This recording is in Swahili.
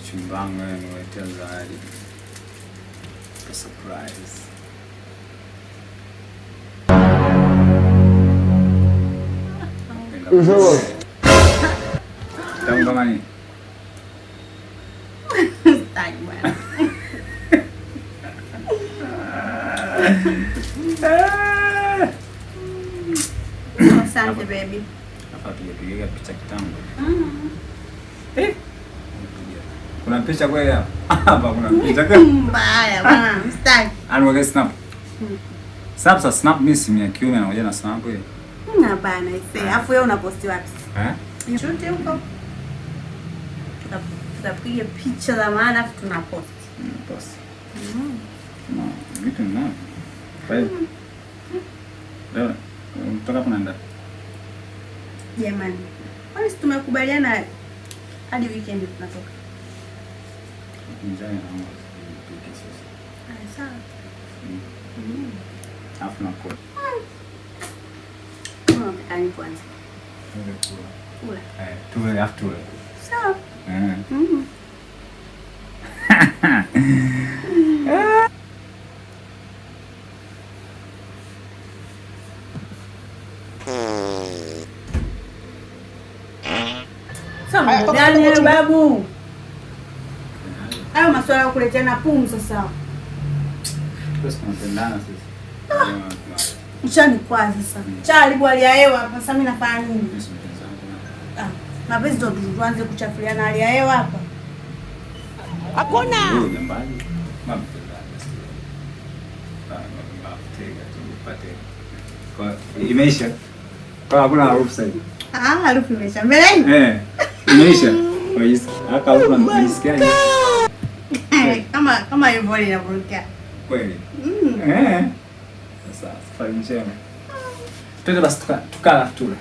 Chumbangu nimetia zawadi. A surprise. Tamu kama nini? Sitaki bwana. Asante baby. Hapa tulipiga picha kitambo. Kuna picha kweli hapa? Hapa kuna picha kweli? Mbaya bwana, sitaki. Anweke snap. Snap mimi simu ya kiume anakuja na snap hiyo. Hapana, ise. Afu wewe unaposti wapi? Shoot huko. Tutapiga picha za maana afu tunapost. Post. No, vitu nini? Wewe. Leo mtoka kunaenda. Jamani. Kwani tumekubaliana hadi weekend tunatoka? Njaa inaanza kupika sasa. Sawa. Afu na kwa. Ani kwanza. Kula. Tule afu tule. Sawa. Sawa, gani babu? Hayo maswala ya kuleteana pumu sasa. Basi tunapendana sisi. Mchani kwanza sasa. Chali bwali ya hewa hapa sasa mimi nafanya nini? Mapenzi ndo tuanze kuchafuliana hali ya hewa hapa. Hakuna. Nyumbani. Imeisha. Kwa hakuna harufu sasa. Harufu imeisha. Mbele? Imeisha. Haka harufu unasikiaje? Kama hivyo inavurukia. Kweli. Sasa safari njema. Twende basi tukala tule.